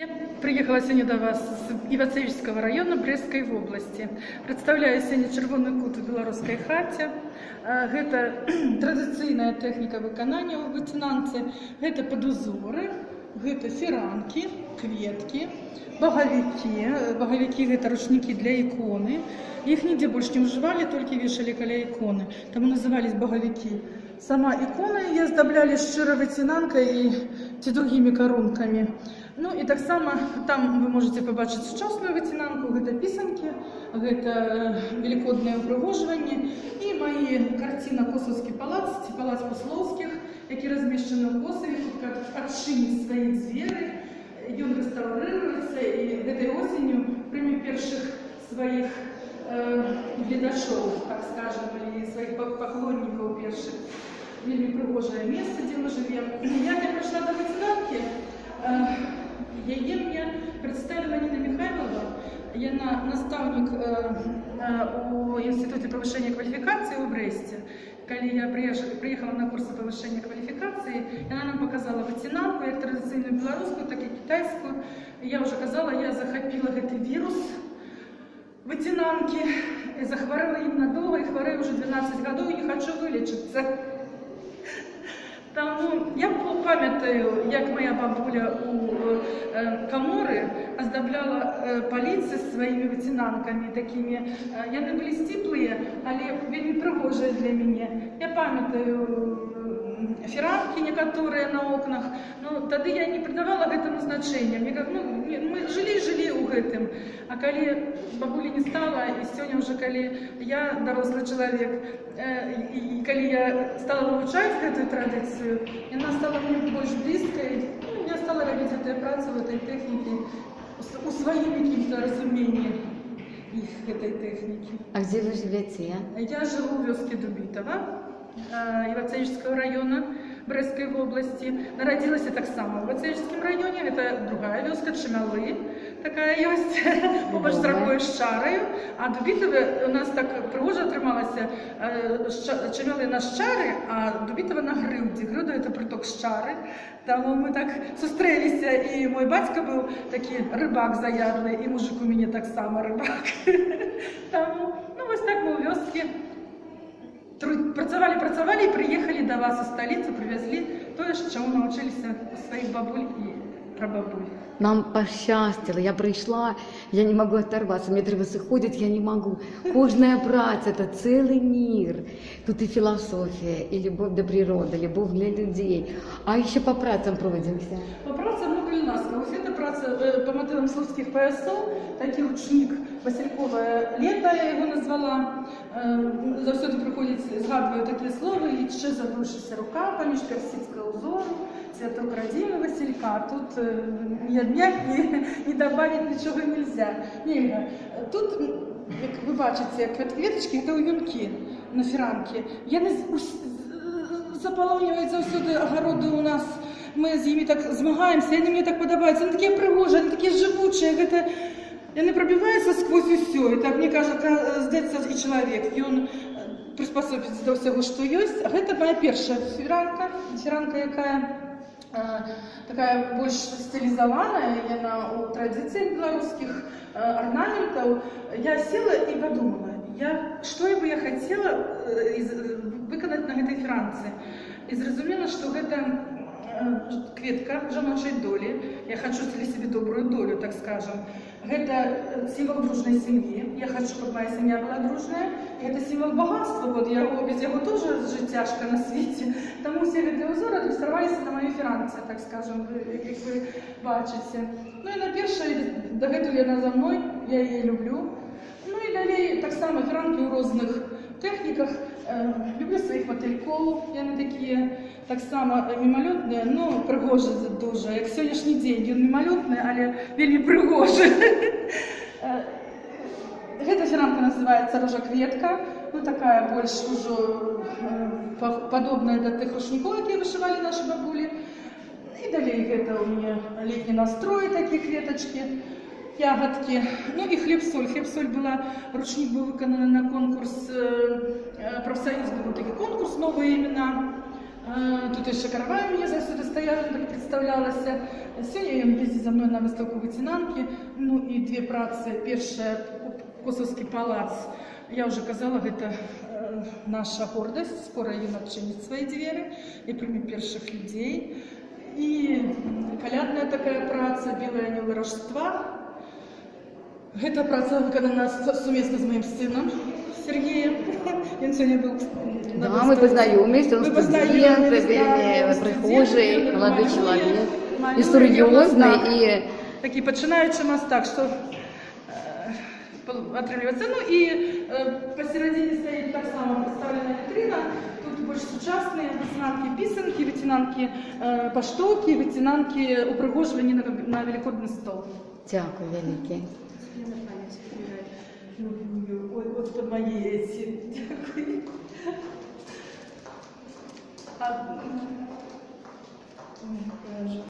Я приехала сегодня до вас з Івацевічського району Брестской области. Представляю сегодня червоный кут у белорусской хате. Это традиционная техника выконания у вытянанцы. Это подузоры, это фиранки, кветки, боговики. Боговики это рушники для иконы. Их нигде больше не уживали, только вешали около иконы. Там назывались боговики. Сама икона ее оздобляли щиро вытянанкой и другими коронками. Ну і так само там ви можете побачити сучасну витінанку, це пісеньки, це великодне упригожування і мої картини Косовський палац, це палац Пословських, який розміщений у Косові, як отшили свої звери, він реставрується і этой осенью прийме перших своїх глядачів, так скажем, і своїх поклонників перших. Вельми пригожее место, где мы живем. Я пришла до вытянанки. Яе мне представила Нина Михайлова, яна наставник у Институте повышения квалификации у Бресте. Когда я приехала на курсы повышения квалификации, она нам показала вытянанку, як традиционную белорусскую, так и китайскую. Я уже казала, я захопила этот вирус вытянанки, захворела им надолго, и хворею уже 12 годов, и не хочу вылечиться. Тому я пам'ятаю, як моя бабуля у Камори оздобляла полицы своими вытянанками такими. Яны были стиплые, але вельми пригожие для меня. Я пам'ятаю фиранки некоторые на окнах, но тогда я не придавала этому значения. Мне как, мы жили у гэтым, а коли бабули не стало, и сегодня уже коли я дорослый человек, и коли я стала вывучать эту традицию, и она стала мне больше близкой, я стала робить эту працу в этой технике, усвоим каким-то разумением их этой техники. А где вы живете? Я живу в вёске Дубитова, Ивацевичского района Брестской области. Народилась я так само в Ивацевичском районе. Это другая вёска, Чемалы такая есть, побач з Ракою Шчарою. А Дубитове у нас так пригожа трималася. Чемали на Шчари, а Дубитова на Гривді. Гривда – це приток Шчари. Тому ми так зустрілися, і мой батько був такий рибак заядлий, і мужик у мене так само рибак. Тому, ось так ми у вёске працевали и приехали до вас из столицы, привезли то, чему научились у своих бабуль и прабабуль. Нам пощастило, я прийшла, я не могу оторваться, мне треба ходить, я не могу. Кожная праця – это целый мир. Тут и философия, и любовь до природы, любовь для людей. А еще по працам проводимся. По працам много ли нас? Это праца по мотивам слуцких поясов, такий ручник Василькове лето, я його назвала. Завсюди приходять, згадую такі слова, і ще забившися рука, поміж персидського узору, цвіток родини Василька. Тут ні одняк, ні добавить нічого нельзя. Ні, тут, як ви бачите, квіточки, це уюнки на фіранки. Я не заполонюють завсюди огороди у нас. Ми з ними так змагаємося, вони мені так подобаються. Вони такі пригожі, вони такі живучі. Вони пробиваються сквозь усе. І так, мені кажуть, здається, і чоловік. І він приспособиться до всього, що є. А це моя перша фіранка. Фіранка, яка такая больше стилизованная, она у традиций белорусских орнаментов. Я села и подумала, что бы я хотела виконати на этой фіранці. І зрозуміла, що це кветка жіночої долі. Я хочу для себе добрую долю, так скажем. Это символ дружной семьи. Я хочу, чтобы моя семья была дружная. И это символ богатства. Вот я без его тоже жить тяжко на свете. Тому все виды узора иллюстрировались на моей фіранці, так скажем, як ви бачите. Ну і на першій, до этого я за мною, я її люблю. Ну і далі так само фіранки у різних техніках. Люблю своїх мотыльков, вони такі, так само мимолетні, ну пригожі дуже. Як сьогоднішній день, він мимолетний, але вельми пригожий. Эта фиранка называется рожокветка, ну такая больше уже подобная до тех рушников, которые вышивали наши бабули. И далее это у меня летний настрой, такие кветочки, ягодки. Ну и хлеб-соль. Хлеб-соль была, ручник был выполнен на конкурс, профсоюз был такой конкурс, новые имена. Тут ще каравай мені завжди стояли, так представлялася. Сьогодні він їздить за мною на виставку ветенанки. Ну і дві праці. Перша Косовський палац. Я вже казала, це наша гордость. Скоро юна чинить свої двері і прийме перших людей. І колядная такая праца «Белые анёлы Рождества». Эта праца виконана совместно с моим сыном Сергеем. Он сегодня был на Да, мы познакомились, он студент, прихожий, молодой человек. И серьезный, и... Такий починаючий мастак, що отримлюється. Ну і посередині стоїть так само представлена вітрина. Тут більш сучасні ветенанки пісенки, ветенанки паштовки, ветенанки упригожувані на Великодний стол. Дякую велике. Ой, от мої ці. Дякую.